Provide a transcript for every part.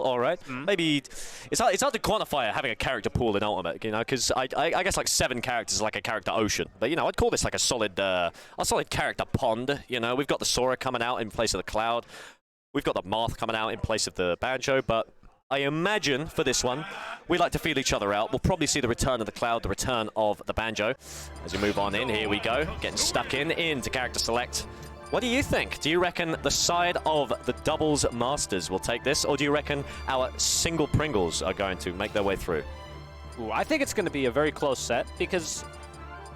all right. Maybe it's hard to quantify having a character pool in Ultimate, you know, because I guess like 7 characters is like a character ocean. But, you know, I'd call this like a solid character pond, you know. We've got the Sora coming out in place of the Cloud. We've got the Marth coming out in place of the Banjo, but I imagine for this one, we like to feel each other out. We'll probably see the return of the Cloud, the return of the Banjo. As we move on in, here we go. Getting stuck into character select. What do you think? Do you reckon the side of the doubles masters will take this, or do you reckon our single Pringles are going to make their way through? Ooh, I think it's going to be a very close set, because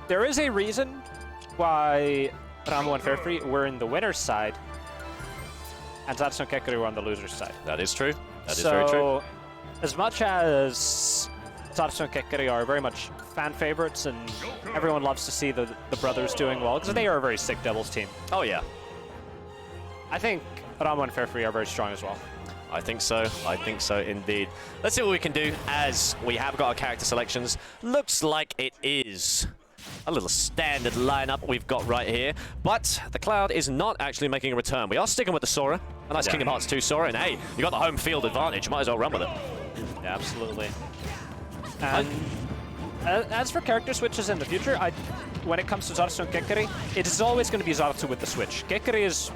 there is a reason why Ramu and Faifre were in the winner's side, and ZartZu and Kekkeri were on the loser's side. That is true. That is very true. So, as much as ZartZu and Kekkeri are very much fan favorites, and everyone loves to see the brothers doing well, because they are a very sick doubles team. Oh, yeah. I think Ramu and Faifre are very strong as well. I think so. I think so indeed. Let's see what we can do as we have got our character selections. Looks like it is a little standard lineup we've got right here, but the Cloud is not actually making a return. We are sticking with the Sora. A nice Kingdom Hearts 2 Sora, and hey, you got the home field advantage. Might as well run with it. Yeah, absolutely. And as for character switches in the future, when it comes to ZartZu and Kekkeri, it is always going to be ZartZu with the switch. Kekkeri is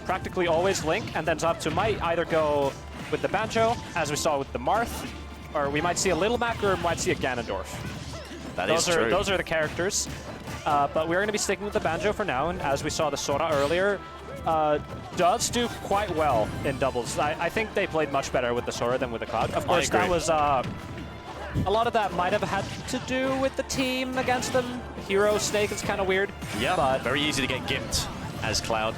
practically always Link, and then ZartZu might either go with the Banjo, as we saw with the Marth, or we might see a Little Mac, or we might see a Ganondorf. That is true. Those are the characters. But we're going to be sticking with the Banjo for now, and as we saw the Sora earlier, does do quite well in doubles. I think they played much better with the Sora than with the Cloud. Of course, that was a lot of that might have had to do with the team against them. Hero Snake is kind of weird. Yeah, but very easy to get gimped as Cloud.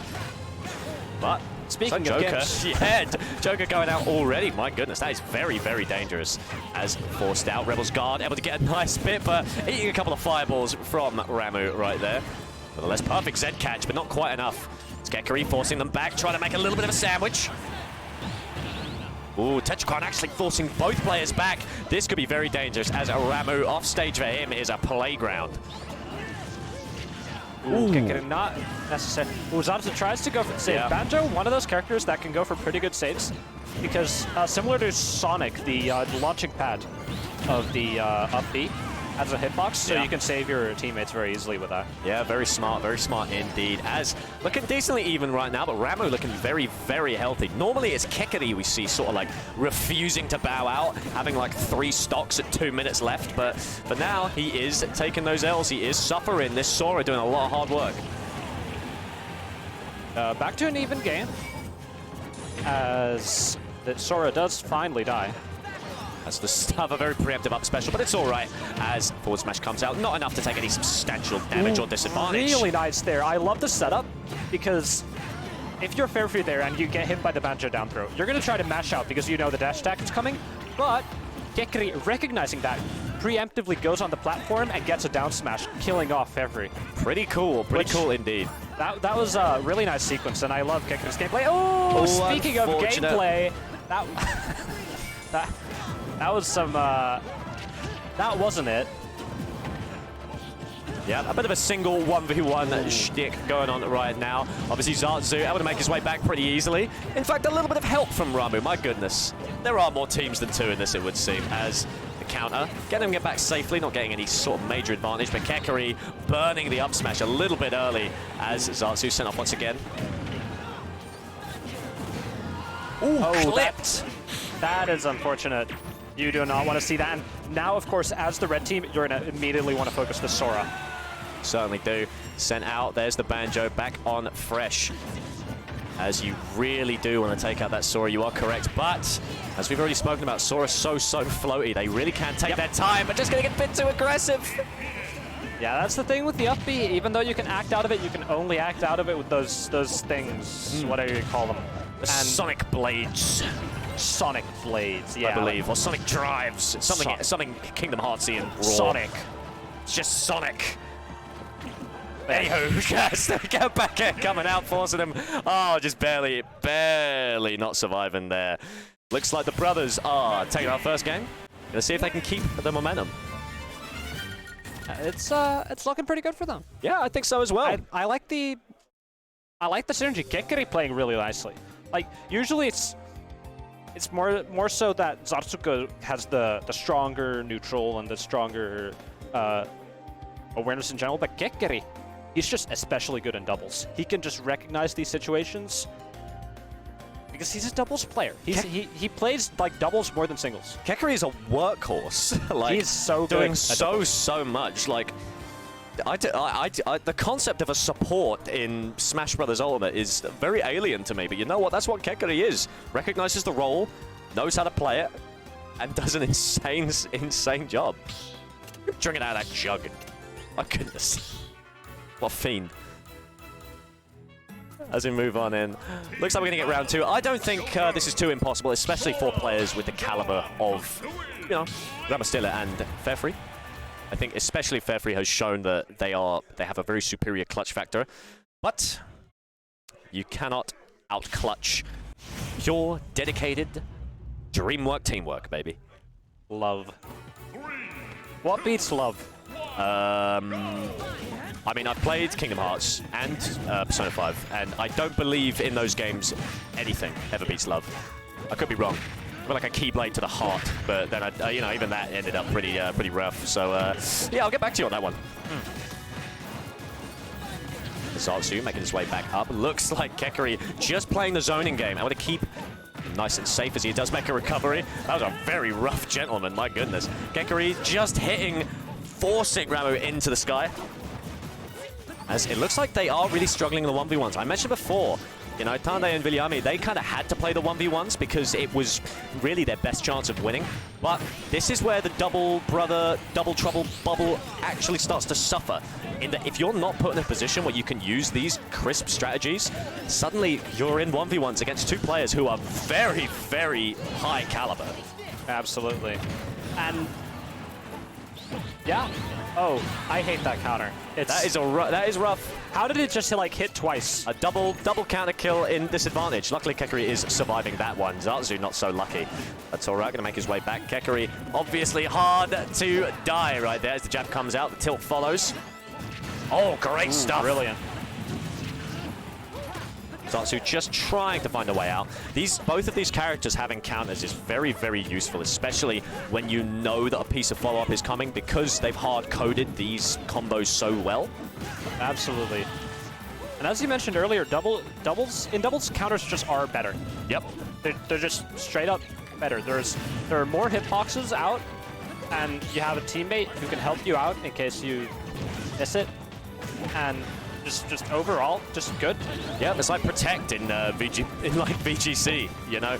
But speaking of Joker, gimps, yeah, Joker going out already. My goodness, that is very, very dangerous. As forced out, Rebel's Guard able to get a nice bit, but eating a couple of fireballs from Ramu right there. Nonetheless, perfect Z catch, but not quite enough. It's Kekkeri forcing them back, trying to make a little bit of a sandwich. Ooh, Tetracon actually forcing both players back. This could be very dangerous, as Ramu off stage for him is a playground. Ooh, Kekkeri not necessary. Ooh, ZartZu tries to go for the save. Yeah. Banjo, one of those characters that can go for pretty good saves, because similar to Sonic, the launching pad of the up B has a hitbox, so you can save your teammates very easily with that. Yeah, very smart indeed. As looking decently even right now, but Ramu looking very, very healthy. Normally it's Kekkeri we see sort of like refusing to bow out, having like 3 stocks at 2 minutes left, but for now he is taking those L's. He is suffering. This Sora doing a lot of hard work. Back to an even game, as the Sora does finally die. That's the stuff, a very preemptive up special, but it's all right as forward smash comes out. Not enough to take any substantial damage or disadvantage. Really nice there. I love the setup, because if you're Fairfield there and you get hit by the Banjo down throw, you're going to try to mash out because you know the dash attack is coming, but Kekkeri, recognizing that, preemptively goes on the platform and gets a down smash, killing off Faifre. Pretty cool indeed. That was a really nice sequence, and I love Kekkeri's gameplay. Oh, speaking of gameplay, that was some, that wasn't it. Yeah, a bit of a single 1v1 shtick going on right now. Obviously, ZartZu able to make his way back pretty easily. In fact, a little bit of help from Ramu, my goodness. There are more teams than 2 in this, it would seem, as the counter, getting him back safely, not getting any sort of major advantage, but Kekkeri burning the up smash a little bit early as ZartZu sent off once again. Ooh, clipped! That is unfortunate. You do not want to see that. And now, of course, as the red team, you're going to immediately want to focus the Sora. Certainly do. Sent out. There's the Banjo back on fresh. As you really do want to take out that Sora, you are correct. But, as we've already spoken about, Sora's so floaty. They really can take their time, but just going to get a bit too aggressive. Yeah, that's the thing with the up B. Even though you can act out of it, you can only act out of it with those things, whatever you call them. The Sonic Blades. Sonic Blades, yeah. I believe. Or Sonic Drives. Something Kingdom Heartsy and raw. Sonic. It's just Sonic. Anywho, yes, go back in, coming out, forcing him. Oh, just barely not surviving there. Looks like the brothers are taking our first game. Gonna see if they can keep the momentum. It's looking pretty good for them. Yeah, I think so as well. I like the synergy. Kekkeri playing really nicely. Like, usually it's it's more so that ZartZu has the stronger neutral and the stronger awareness in general, but Kekkeri, he's just especially good in doubles. He can just recognize these situations because he's a doubles player. He plays like doubles more than singles. Kekkeri is a workhorse. Like, he's so good doing at so much. Like, the concept of a support in Smash Brothers Ultimate is very alien to me, but you know what? That's what Kekkeri is. Recognizes the role, knows how to play it, and does an insane job. Drinking out of that jug. My goodness. What a fiend. As we move on in. Looks like we're going to get round 2. I don't think this is too impossible, especially for players with the caliber of, you know, Ramustelija and Faifre. I think especially Faifre has shown that they have a very superior clutch factor, but you cannot out-clutch pure, dedicated, dreamwork teamwork, baby. Love. What beats love? I mean, I've played Kingdom Hearts and Persona 5, and I don't believe in those games anything ever beats love. I could be wrong. Like a keyblade to the heart, but then you know, even that ended up pretty rough. So yeah, I'll get back to you on that one. ZartZu making his way back up. Looks like Kekkeri just playing the zoning game. I want to keep nice and safe as he does make a recovery. That was a very rough gentleman, my goodness. Kekkeri just forcing Ramu into the sky. As it looks like they are really struggling in the 1v1s. I mentioned before, you know, Tande and Viliami, they kind of had to play the 1v1s because it was really their best chance of winning. But this is where the double trouble bubble actually starts to suffer. In that if you're not put in a position where you can use these crisp strategies, suddenly you're in 1v1s against two players who are very, very high caliber. Absolutely. And yeah. Oh, I hate that counter. That is rough. How did it just like hit twice? A double counter kill in disadvantage. Luckily, Kekkeri is surviving that one. ZartZu not so lucky. That's all right. Going to make his way back. Kekkeri obviously hard to die right there as the jab comes out. The tilt follows. Oh, great stuff. Brilliant. ZartZu just trying to find a way out. Both of these characters having counters is very, very useful, especially when you know that a piece of follow-up is coming because they've hard-coded these combos so well. Absolutely. And as you mentioned earlier, doubles counters just are better. Yep. They're just straight up better. There are more hitboxes out, and you have a teammate who can help you out in case you miss it. And just overall, just good. Yeah, it's like Protect in VGC, you know.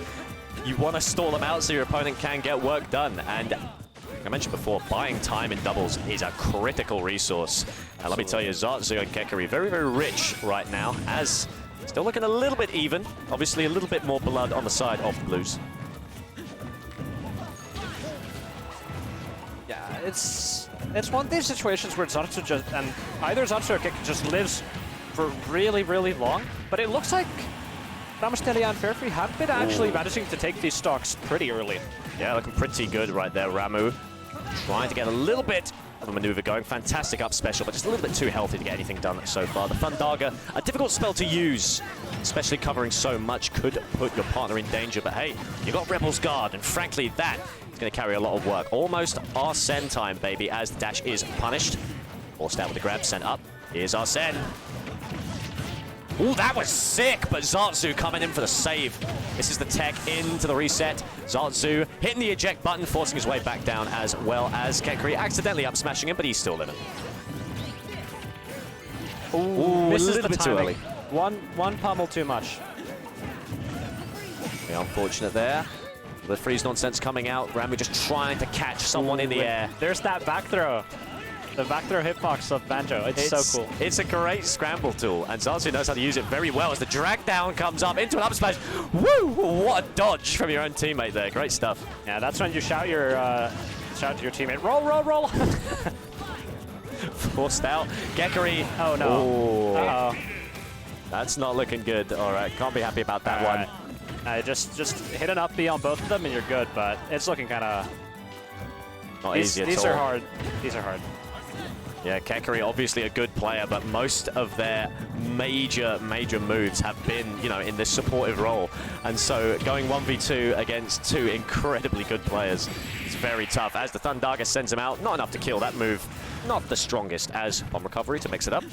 You want to stall them out so your opponent can get work done. And like I mentioned before, buying time in doubles is a critical resource. And let me tell you, ZartZu and Kekkeri, very, very rich right now, as still looking a little bit even. Obviously, a little bit more blood on the side of the Blues. Yeah, it's one of these situations where ZartZu either ZartZu or Kekkeri just lives for really, really long. But it looks like Ramustelija and Faifre have been actually managing to take these stocks pretty early. Yeah, looking pretty good right there. Ramu trying to get a little bit of a maneuver going. Fantastic up special, but just a little bit too healthy to get anything done so far. The Thundaga, a difficult spell to use, especially covering so much, could put your partner in danger. But hey, you got Rebel's Guard, and frankly, that is going to carry a lot of work. Almost Arsene time, baby, as the dash is punished. Forced out with the grab, sent up. Here's Arsene. Ooh, that was sick, but ZartZu coming in for the save. This is the tech into the reset. ZartZu hitting the eject button, forcing his way back down, as well as Kekkeri accidentally up smashing him, but he's still living. Ooh, a little bit too early. One pummel too much. Very unfortunate there. The freeze nonsense coming out. Ramu just trying to catch someone in the air. There's that back throw. The back throw hitbox of Banjo. It's so cool. It's a great scramble tool, and ZartZu knows how to use it very well as the drag down comes up into an up smash. Woo! What a dodge from your own teammate there. Great stuff. Yeah, that's when you shout to your teammate, roll, roll, roll. Forced out. Kekkeri. Oh, no. Ooh. Uh-oh. That's not looking good. All right, can't be happy about that one. Right. Just hit an up B on both of them and you're good, but it's looking kind of... Not easy at all. These are hard. These are hard. Yeah, Kekkeri obviously a good player, but most of their major moves have been, you know, in this supportive role. And so going 1v2 against two incredibly good players is very tough. As the Thundaga sends him out, not enough to kill that move. Not the strongest as bomb recovery to mix it up.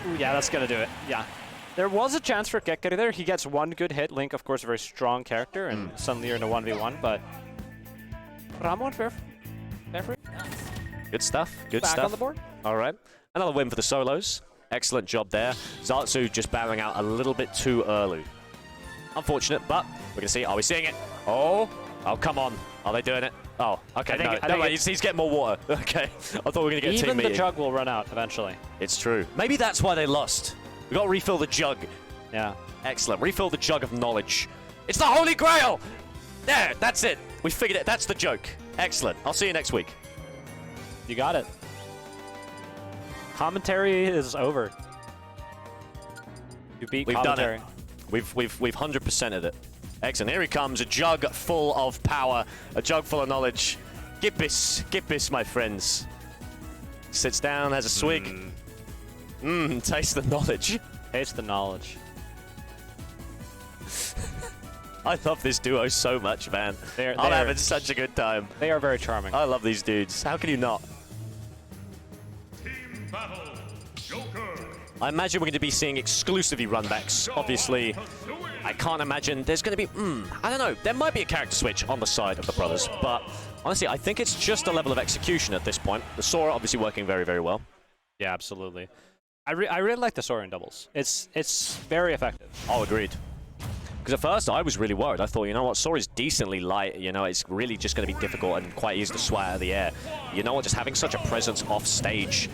Ooh, yeah, that's gonna do it. Yeah. There was a chance for Kekkeri there. He gets one good hit. Link, of course, a very strong character, and suddenly you're in a 1v1, but Ramo and Faifre. Good stuff. Good Back stuff. on the board. All right. Another win for the solos. Excellent job there. ZartZu just bowing out a little bit too early. Unfortunate, but we're going to see. Are we seeing it? Oh, come on. Are they doing it? Oh, okay. No, he's getting more water. Okay. I thought we were going to get a team meeting. Even the jug will run out eventually. It's true. Maybe that's why they lost. We got to refill the jug. Yeah. Excellent. Refill the jug of knowledge. It's the Holy Grail! There, that's it. We figured it. That's the joke. Excellent. I'll see you next week. You got it. Commentary is over. You beat commentary. Done it. We've 100%ed it. Excellent. Here he comes. A jug full of power. A jug full of knowledge. Gippis, my friends. Sits down, has a swig. Taste the knowledge. Taste the knowledge. I love this duo so much, man. I'm having such a good time. They are very charming. I love these dudes. How can you not? Team battle, Joker. I imagine we're going to be seeing exclusively runbacks. Obviously, I can't imagine there's going to be... I don't know. There might be a character switch on the side of the brothers, but honestly, I think it's just a level of execution at this point. The Sora obviously working very, very well. Yeah, absolutely. I really like the Sora in doubles. It's very effective. Oh, agreed. Because at first I was really worried. I thought, you know what, Sora's decently light. You know, it's really just going to be difficult and quite easy to swat out of the air. You know what, just having such a presence off stage,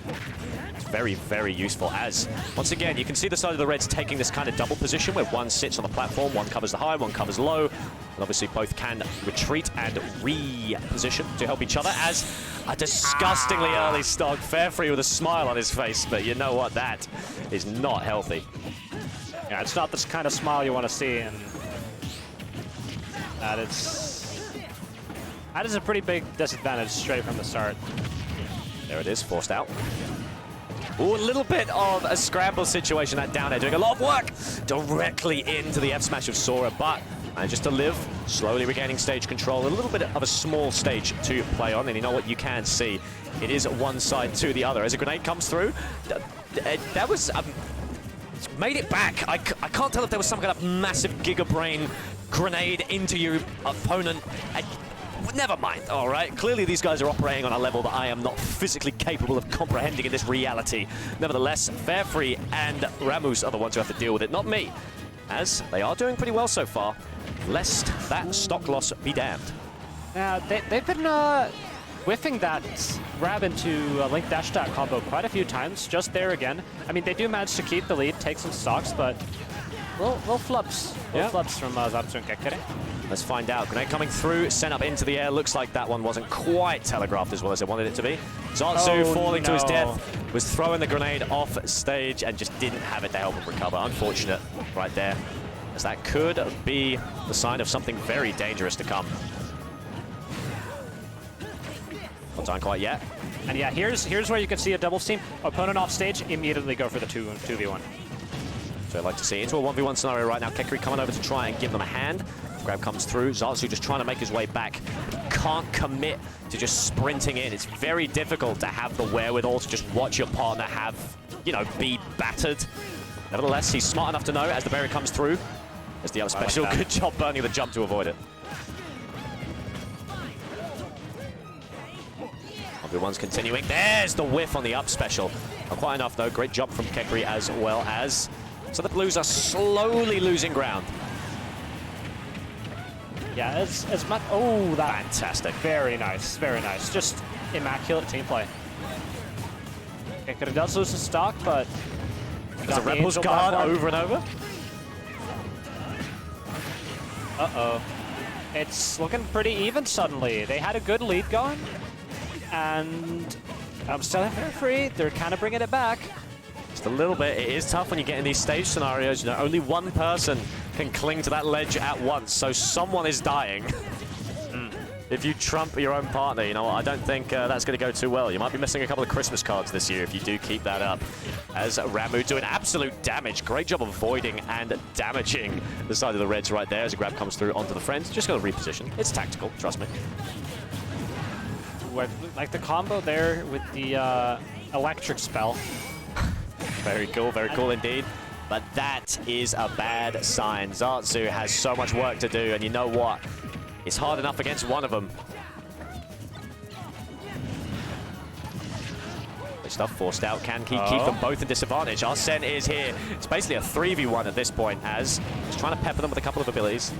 it's very, very useful. As, once again, you can see the side of the Reds taking this kind of double position where one sits on the platform, one covers the high, one covers low. And obviously both can retreat and reposition to help each other as a disgustingly early stock. Faifre with a smile on his face, but you know what, that is not healthy. Yeah, it's not this kind of smile you want to see, and that is a pretty big disadvantage straight from the start. There it is, forced out. Ooh, a little bit of a scramble situation, that down air doing a lot of work directly into the F smash of Sora, but manages to live, slowly regaining stage control. A little bit of a small stage to play on, and you know what, you can see it is one side to the other. As a grenade comes through, that was... made it back. I can't tell if there was some kind of massive Giga Brain grenade into your opponent. Never mind, all right? Clearly these guys are operating on a level that I am not physically capable of comprehending in this reality. Nevertheless, Faifre and Ramus are the ones who have to deal with it, not me. As they are doing pretty well so far, lest that stock loss be damned. Now, they've been whiffing that grab into Link dash attack combo quite a few times, just there again. I mean, they do manage to keep the lead, take some stocks, but little flubs. Little flubs from ZartZu and Kekkeri. Let's find out. Grenade coming through, sent up into the air. Looks like that one wasn't quite telegraphed as well as I wanted it to be. ZartZu falling to his death, was throwing the grenade off stage and just didn't have it to help him recover. Unfortunate right there, as that could be the sign of something very dangerous to come. Not done quite yet. And yeah, here's where you can see a doubles team. Opponent off stage, immediately go for the 2v1. So I'd like to see into a 1v1 scenario right now. Kekkeri coming over to try and give them a hand. Grab comes through. ZartZu just trying to make his way back. Can't commit to just sprinting in. It's very difficult to have the wherewithal to just watch your partner have, you know, be battered. Nevertheless, he's smart enough to know as the barrier comes through. As the other special, good job burning the jump to avoid it. Everyone's continuing. There's the whiff on the up special. Not quite enough, though. Great jump from Kekkeri as well as... So the Blues are slowly losing ground. Yeah, as much... Oh, that... Fantastic. Very nice, very nice. Just immaculate team play. Kekkeri does lose his stock, but... There's a Rebels guard over and over. Uh-oh. It's looking pretty even suddenly. They had a good lead going. And I'm still free. They're kind of bringing it back. Just a little bit. It is tough when you get in these stage scenarios. You know, only one person can cling to that ledge at once, so someone is dying. if you trump your own partner, you know what, I don't think that's going to go too well. You might be missing a couple of Christmas cards this year if you do keep that up. As Ramu doing absolute damage. Great job avoiding and damaging the side of the Reds right there as a grab comes through onto the friends. Just going to reposition. It's tactical, trust me. Like the combo there with the electric spell. Very cool indeed. But that is a bad sign. ZartZu has so much work to do, and you know what? It's hard enough against one of them. Good stuff forced out. Can he keep them both in disadvantage? Arsene is here. It's basically a 3v1 at this point, as he's trying to pepper them with a couple of abilities.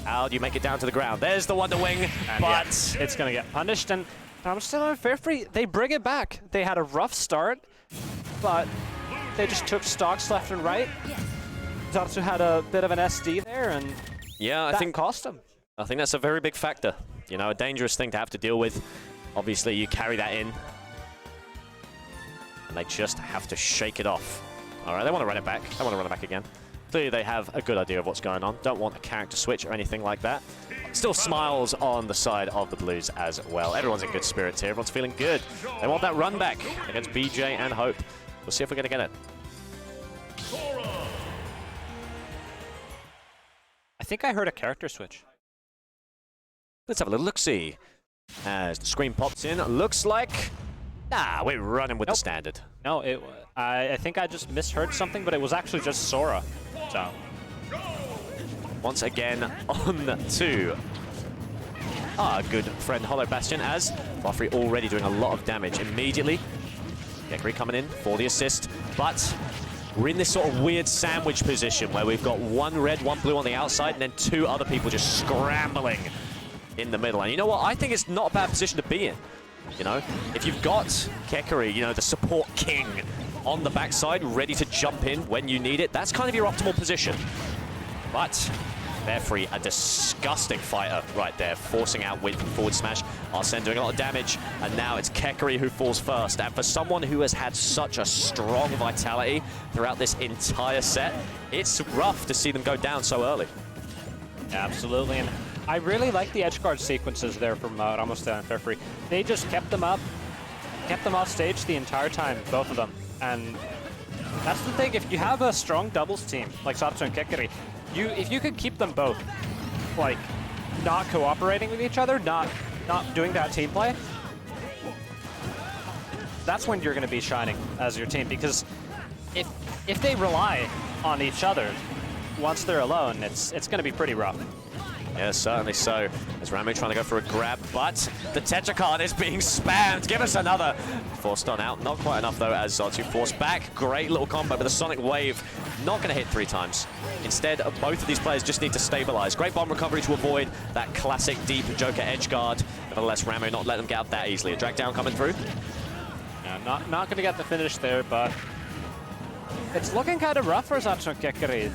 How do you make it down to the ground? There's the Wonder Wing, and but yeah, it's going to get punished. And Ramustelija and Faifre, they bring it back. They had a rough start, but they just took stocks left and right. ZartZu had a bit of an SD there, and yeah, I think cost him. I think that's a very big factor. You know, a dangerous thing to have to deal with. Obviously, you carry that in. And they just have to shake it off. All right, they want to run it back. They want to run it back again. Clearly, they have a good idea of what's going on. Don't want a character switch or anything like that. Still smiles on the side of the Blues as well. Everyone's in good spirits here. Everyone's feeling good. They want that run back against BJ and Hope. We'll see if we're going to get it. I think I heard a character switch. Let's have a little look-see. As the screen pops in, looks like... Nah, we're running with the standard. No, I think I just misheard something, but it was actually just Sora. So, once again, on to our good friend Hollow Bastion, as Faifre already doing a lot of damage immediately. Kekkeri coming in for the assist, but we're in this sort of weird sandwich position where we've got one red, one blue on the outside, and then two other people just scrambling in the middle. And you know what? I think it's not a bad position to be in. You know, if you've got Kekkeri, you know, the support king on the backside, ready to jump in when you need it, that's kind of your optimal position. But Faifre, a disgusting fighter right there, forcing out with forward smash. Arsene doing a lot of damage, and now it's Kekkeri who falls first. And for someone who has had such a strong vitality throughout this entire set, it's rough to see them go down so early. Absolutely, and I really like the edge guard sequences there from Ramustelija and Faifre. They just kept them off stage the entire time, both of them. And that's the thing, if you have a strong doubles team like ZartZu and Kekkeri, if you could keep them both, like, not cooperating with each other, not doing that team play, that's when you're going to be shining as your team. Because if they rely on each other once they're alone, it's going to be pretty rough. Yeah, certainly so. As Ramu trying to go for a grab, but the Tetra card is being spammed. Give us another. Forced on out. Not quite enough, though, as ZartZu forced back. Great little combo with a Sonic Wave. Not going to hit 3 times. Instead, both of these players just need to stabilize. Great bomb recovery to avoid that classic deep Joker edge guard. Nevertheless, Ramu not letting them get out that easily. A drag down coming through. Yeah, not going to get the finish there, but it's looking kind of rough for ZartZu and Kekkeri.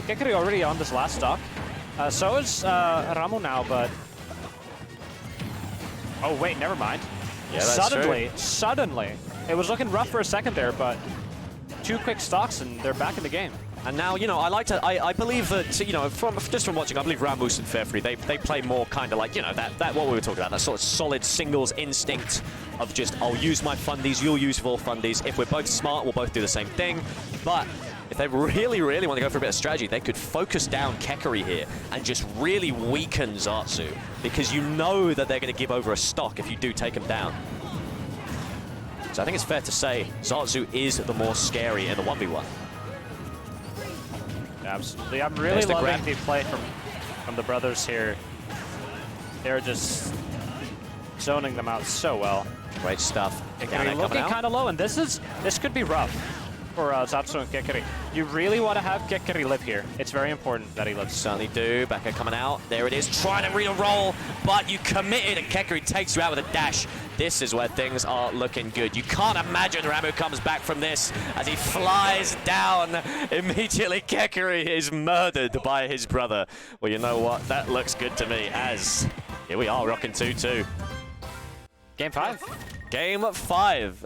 Kekkeri already on this last stock. So is Ramu now, but... Oh, wait, never mind. Yeah, that's true. Suddenly. It was looking rough for a second there, but 2 quick stocks and they're back in the game. And now, you know, I believe that, you know, just from watching, I believe Ramus and Faifre, they play more kind of like, you know, that what we were talking about, that sort of solid singles instinct of just, I'll use my fundies, you'll use your fundies. If we're both smart, we'll both do the same thing. But if they really, really want to go for a bit of strategy, they could focus down Kekkeri here and just really weaken ZartZu, because you know that they're going to give over a stock if you do take them down. So I think it's fair to say ZartZu is the more scary in the 1v1. Absolutely. I'm really loving the play from the brothers here. They're just zoning them out so well. Great stuff. They're looking kind of low, and this could be rough for ZartZu and Kekkeri. You really want to have Kekkeri live here. It's very important that he lives. Certainly do. Back coming out. There it is. Trying to re-roll, but you committed, and Kekkeri takes you out with a dash. This is where things are looking good. You can't imagine Ramu comes back from this as he flies down. Immediately, Kekkeri is murdered by his brother. Well, you know what? That looks good to me, as here we are, rocking 2-2. Game 5. Game 5.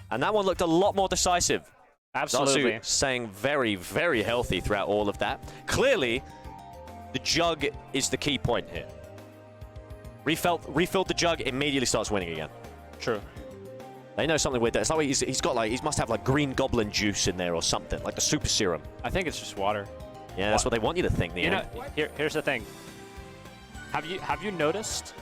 And that one looked a lot more decisive. Absolutely. ZartZu staying very, very healthy throughout all of that. Clearly, the jug is the key point here. refilled the jug, immediately starts winning again. True. They know something weird. It's like he's got like, he must have like green goblin juice in there or something, like the super serum. I think it's just water. Yeah, that's what they want you to think. You know, here's the thing. Have you noticed?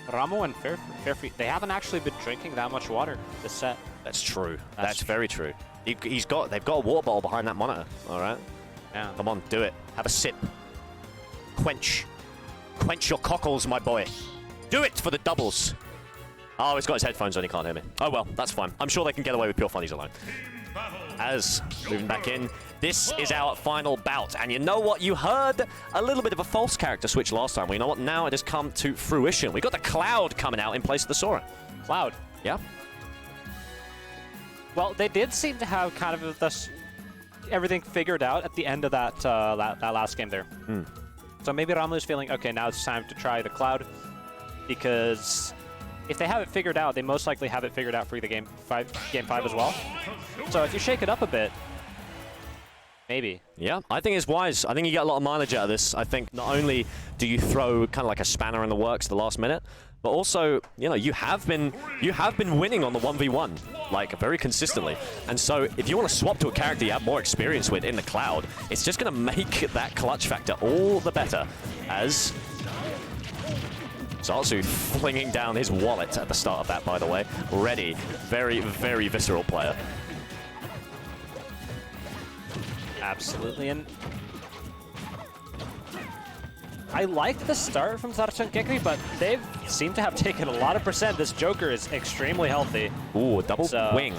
Ramu and Faifre, they haven't actually been drinking that much water this set. That's true. That's very true. They've got a water bottle behind that monitor. All right. Yeah. Come on, do it. Have a sip. Quench your cockles, my boy. Do it for the doubles. Oh, he's got his headphones on. He can't hear me. Oh well, that's fine. I'm sure they can get away with pure funnies alone. As moving back in, this is our final bout. And you know what? You heard a little bit of a false character switch last time. Well, you know what? Now it has come to fruition. We got the Cloud coming out in place of the Sora. Cloud. Yeah. Well, they did seem to have kind of this everything figured out at the end of that that last game there. So maybe Ramu's feeling, okay, now it's time to try the Cloud, because if they have it figured out, they most likely have it figured out for the game five as well. So if you shake it up a bit, maybe. Yeah, I think it's wise. I think you get a lot of mileage out of this. I think not only do you throw kind of like a spanner in the works at the last minute, but also, you know, you have been winning on the 1v1, like, very consistently. And so if you want to swap to a character you have more experience with in the Cloud, it's just going to make that clutch factor all the better. As ZartZu flinging down his wallet at the start of that, by the way. Ready. Very, very visceral player. Absolutely, and I like the start from ZartZu and Kekkeri, but they seem to have taken a lot of percent. This Joker is extremely healthy. Ooh, double wing.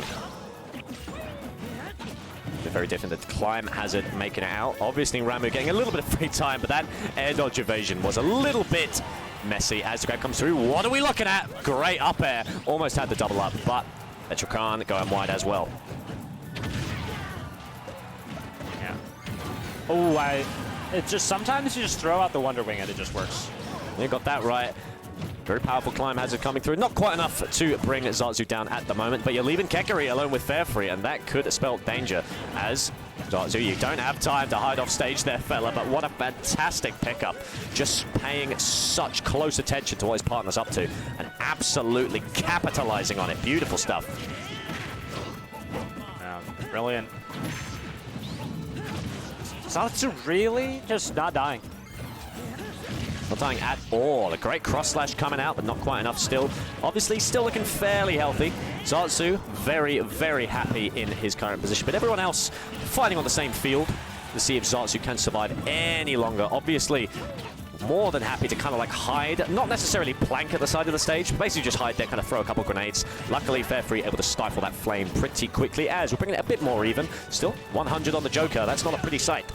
They're very different. The climb hazard making it out. Obviously, Ramu getting a little bit of free time, but that air dodge evasion was a little bit messy as the grab comes through. What are we looking at? Great up air. Almost had the double up, but Etrakan going wide as well. Yeah. Oh, it's just sometimes you just throw out the Wonder Wing and it just works. You got that right. Very powerful climb hazard coming through. Not quite enough to bring ZartZu down at the moment, but you're leaving Kekkeri alone with Faifre, and that could spell danger. As ZartZu, you don't have time to hide off stage there, fella, but what a fantastic pickup. Just paying such close attention to what his partner's up to, and absolutely capitalizing on it. Beautiful stuff. Brilliant. ZartZu really just not dying. Not dying at all. A great cross slash coming out, but not quite enough still. Obviously, still looking fairly healthy. ZartZu, very, very happy in his current position. But everyone else fighting on the same field to see if ZartZu can survive any longer. Obviously, more than happy to kind of like hide, not necessarily plank at the side of the stage, but basically just hide there, kind of throw a couple grenades. Luckily, Faifre able to stifle that flame pretty quickly, as we're bringing it a bit more even. Still, 100 on the Joker. That's not a pretty sight.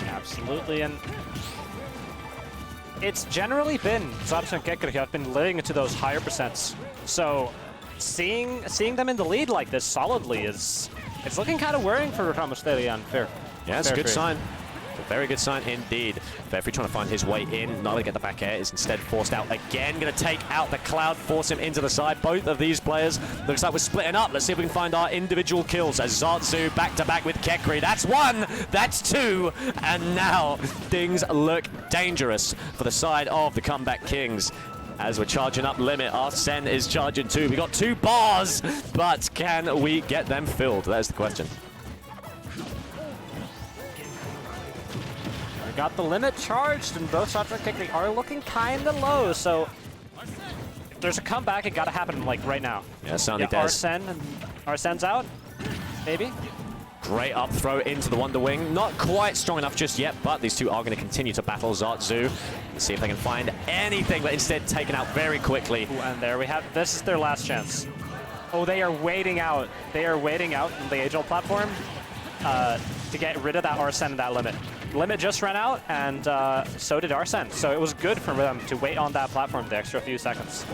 Absolutely, and it's generally been ZartZu and Kekkeri who have been living into those higher percents. So seeing them in the lead like this solidly it's looking kind of worrying for Ramustelija and Faifre. Yeah, it's a good sign. A very good sign indeed. Faifre trying to find his way in, not going to get the back air, is instead forced out again. Going to take out the Cloud, force him into the side. Both of these players, looks like we're splitting up. Let's see if we can find our individual kills as ZartZu back-to-back with Kekkeri. That's one, that's two, and now things look dangerous for the side of the Comeback Kings. As we're charging up limit, Arsene is charging too. We got 2 bars, but can we get them filled? There's the question. We got the limit charged, and both ZartZu and Kekkeri are looking kind of low, so if there's a comeback, it got to happen like right now. Yeah, certainly does. Arsene's out, maybe. Great up throw into the Wonder Wing. Not quite strong enough just yet, but these two are going to continue to battle ZartZu. Let's see if they can find anything, but instead taken out very quickly. Ooh, and there we have, this is their last chance. Oh, they are waiting out. They are waiting out on the age-old platform to get rid of that Arsene and that limit. Limit just ran out, and so did Arsene. So it was good for them to wait on that platform the extra few seconds.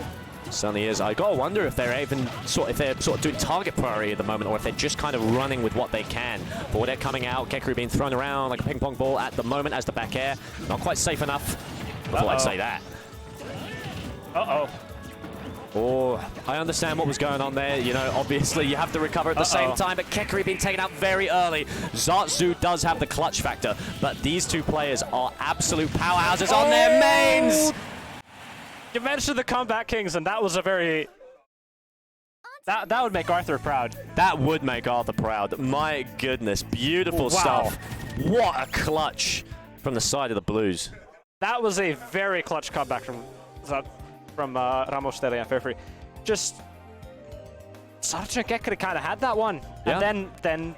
Certainly is. I gotta wonder if they're even sort of doing target priority at the moment, or if they're just kind of running with what they can. But they're coming out, Kekkeri being thrown around like a ping pong ball at the moment as the back air. Not quite safe enough. Before I'd say that. Oh, I understand what was going on there. You know, obviously you have to recover at the same time, but Kekkeri being taken out very early. ZartZu does have the clutch factor, but these two players are absolute powerhouses on their mains. You mentioned the Comeback Kings, and that was a very... That would make Arthur proud. That would make Arthur proud. My goodness, beautiful Wow. stuff. What a clutch from the side of the Blues. That was a very clutch comeback from Ramustelija and Faifre. Just ZartZu and Kekkeri kind of had that one, Yeah. and then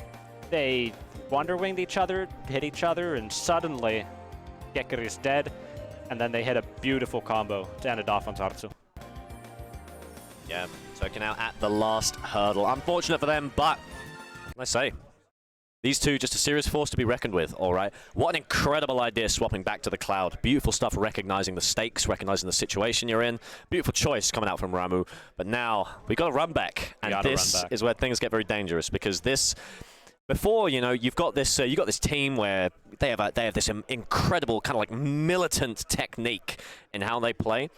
they Wonder Winged each other, hit each other, and suddenly Kekkeri's dead, and then they hit a beautiful combo to end it off on ZartZu. Yeah, Token out at the last hurdle. Unfortunate for them, but let's say these two just a serious force to be reckoned with, all right? What an incredible idea swapping back to the cloud. Beautiful stuff recognizing the stakes, recognizing the situation you're in. Beautiful choice coming out from Ramu. But now we got to run back, and this is where things get very dangerous because this. Before, you know, you've got this team where they have this incredible kind of like militant technique in how they play,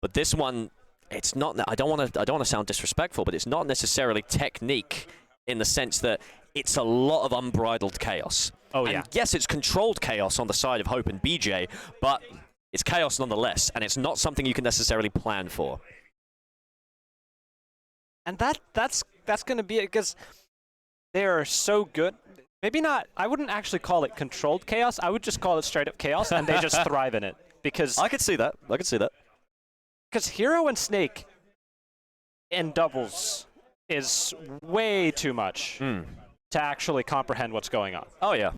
but this one, it's not. I don't want to sound disrespectful, but it's not necessarily technique in the sense that it's a lot of unbridled chaos. Oh and yeah. Yes, it's controlled chaos on the side of Hope and BJ, but it's chaos nonetheless, and it's not something you can necessarily plan for. And that's going to be it because they are so good. Maybe not. I wouldn't actually call it controlled chaos. I would just call it straight up chaos, and they just thrive in it because I could see that. I could see that. Because Hero and Snake in doubles is way too much to actually comprehend what's going on. Oh yeah.